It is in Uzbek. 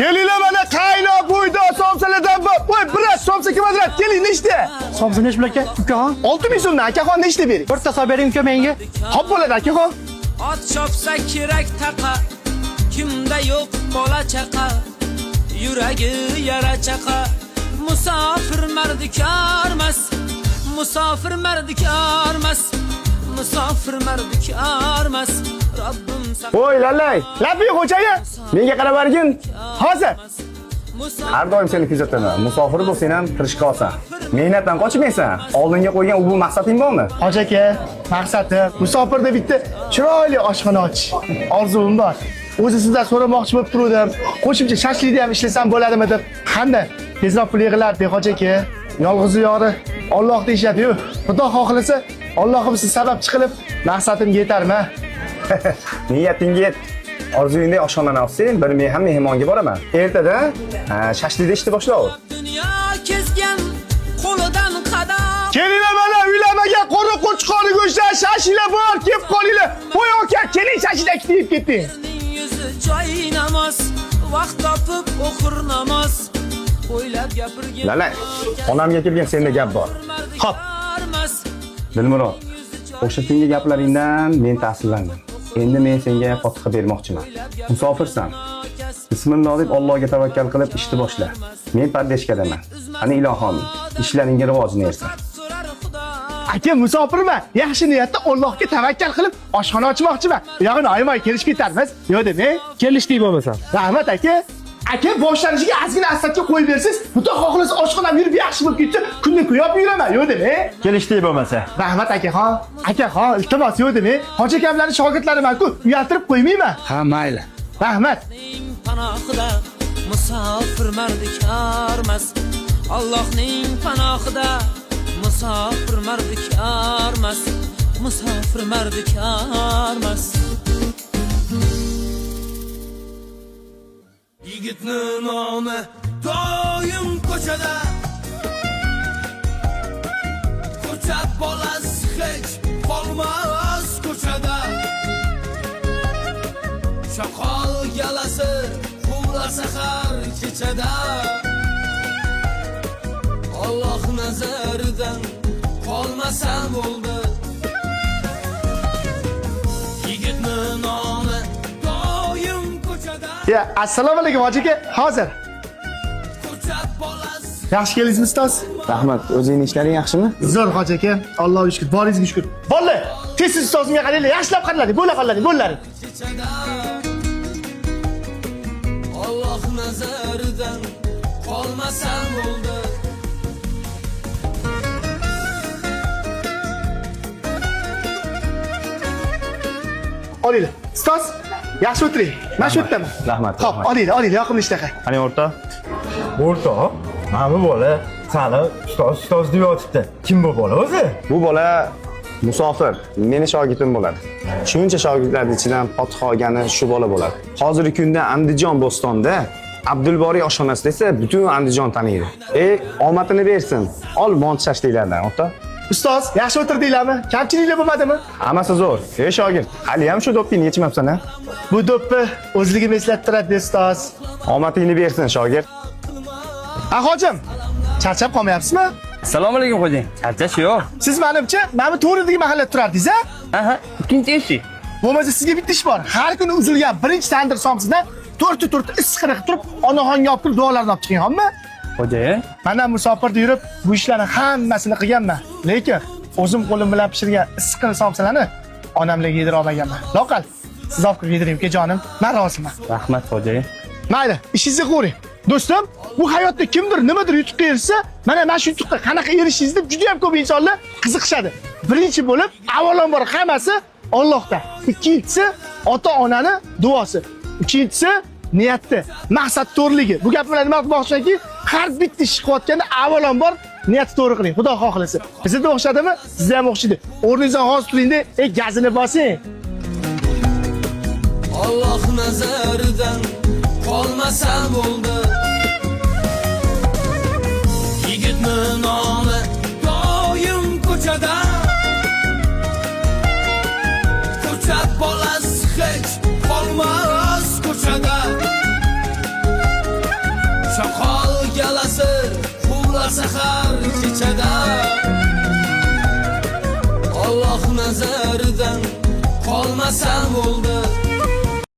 Kelinglar mana qaynoq buyda somsalardan bor. Voy, biroz somsa kvadrat keling nechta? Somsa nech pul aka? Ukaxon. 6000 so'mdan akaxon nechta bering? O'rta hisob bering uka menga. Xo'p bo'ladi akaxon. Ot chopsa kerak taqa, kimda yo'q bola chaqa, yuragi yara chaqa. Musofir mardikormas, musofir mardikormas, musofir mardikormas. Robbim Voy lalay, lapi xo'jayi. Menga qarab bergin. Hozir. Har doim seni kuzataman. Musofir bo'lsang ham tirishqa olsan. Mehnatdan qochmaysan. Oldinga qo'ygan u maqsading bormi? Hoji aka, maqsadim musofirda bitta chiroyli oshxona ochish. Orzum bor. O'zi sizdan so'ramoqchi bo'lib turdim. Qo'shimcha shashlikda ham ishlasam bo'ladimi deb. Qanday? Tezroq pul yig'iladi, hoji aka. Yolg'iz yori Alloh deyshadi-yu. Xudo xohlasa, Allohim siz sababchi qilib maqsadimga yetarman. Niyatingga yet. Orzuyingdek oshxonani olsang, bir men ham mehmonga boraman. Ertada shashlikda ishni boshlab. dunyo kezgan qo'lidan qadam. Kelinglar mana uylamagan qora qo'chqori go'shtlar, shashliklar bor, kelib qolinglar. Voy aka, keling shashliklar kiyib ketding. Yuzi joy namoz, vaqt topib o'qir namoz. O'ylab gapirgan. Lalay, onamga kelgan senda gap bor. Xo'p. Dilmurod, o'sha kungi gaplaringdan men ta'sirlandim. Endi men senga fotiha bermoqchiman. Musofirsan. Bismillah deb Allohga tavakkal qilib ishni boshla. Men pardeshkadaman. Qani ilohim, ishlaringga rivojini bersin. Aka musofirman. Yaxshi niyatda Allohga tavakkal qilib oshxona ochmoqchiman. Yog'ini oymay kelish ketarmiz. Yo'q dema. Kelishdik bo'lmasa. Rahmat aka. Aka boshlanishiga ozgina asabga qo'yib bersiz, xudo xohlasa oshxonam yurib yaxshi bo'lib ketsa, kunni ko'yib yuraman, yo'q dema. Kelishdik bo'lmasa. Rahmat akaxon. Akaxon, iltimos yo'q dema. Hoji akamlarning shogirdlariman-ku, uyaltirib qo'ymayman. Ha, mayli. Rahmat. Panohida musofir mardikormas. Allohning panohida musofir mardikormas. Musofir mardikormas. Yigitni nomi doim ko'chada, ko'cha bolasi hech qolmas ko'chada. Shoqol galasi quvlasa har kechada, Alloh nazaridan qolmasa bo'ldi. Yigitni nomi doim ko'chada. Ya, assalomu alaykum hoji aka. Hozir. Yaxshi keldingizmi ustoz? Rahmat, o'zingning ishlaring yaxshimi? Zo'r hoji aka. Allohga shukr, boringizga shukr. Bolalar, tez ustozimga qaranglar, yaxshilab qaralaring, bo'laring. Alloh nazaridan qolmasa bo'ldi. Olinglar. Ustoz, yaxshi o'tiring. Mana shu yerdaman. Rahmat. Xo'p, olinglar, yoqimli ishtaqa. Qani o'rta? O'rta? Mana bu bola sani ustoz deb yotibdi. Kim bu bola o'zi? Bu bola musofir, meni shogirdim bo'ladi. Shuncha shogirdlar ichidan fotiha olgani shu bola bo'ladi. Hozirgi kunda Andijon Bo'stonda Abdulboriy oshxonasida esa butun Andijon taniydi. Omadini bersin. Ol mont shashliklardan, o'rta. Ustoz, yaxshi o'tirdinglarmi? Kamchiliklar bo'lmadimi? Hammasi zo'r. Shogird, hali ham shu do'ppini yechmabsan-a? Bu do'ppi o'zligim eslatib turadi, ustoz. Omadingni bersin, shogird. Hojim, charchab qolmayapsizmi? Assalomu alaykum xo'jayin. Charchash yo'q. Siz menimcha, mana bu to'g'ridagi mahallada turardingiz, a? Aha, ikkinchi eshik. Bo'lmasa sizga bitta ish bor. Har kuni uzilgan birinchi tandir somsidan to'rtta issiqroq turib, onaxonga olib turib duolarni olib chiqing, xo'pmi? Xo'jayin, Mana musofirda yurib, bu ishlarni hammasini qilganman. Lekin o'zim qo'lim bilan pishirgan issiq somsalarni onamlarga yedira olmaganman. Loqal, siz olib kirib yediring, ukajonim. Men roziman. rahmat xo'jayin. Mayli, ishingizni ko'ring. Do'stim, bu hayotda kimdir nimadir yutuqqa erishsa, mana shu yutuqqa qanaqa erishingiz deb juda ham ko'p insonlar qiziqishadi. Birinchi bo'lib, avvalambor hammasi Allohdan. Ikkinchisi ota-onani duosi. Uchinchisi niyatni, maqsad to'g'riligi. Bu gap bilan nima demoqchimanki, har bitta ish qilayotganda avvalambor niyatni to'g'ri qiling. Xudo xohlasa. Bizga o'xshadimi? Sizga ham o'xshaydi. O'rningizdan hozir turingda, gazini bosing. Alloh nazaridan qolmasa bo'ldi. Yigitni nomi doim ko'chada, ko'cha bolasi hech qolmas ko'chada. nazaridan qolmasam bo'ldi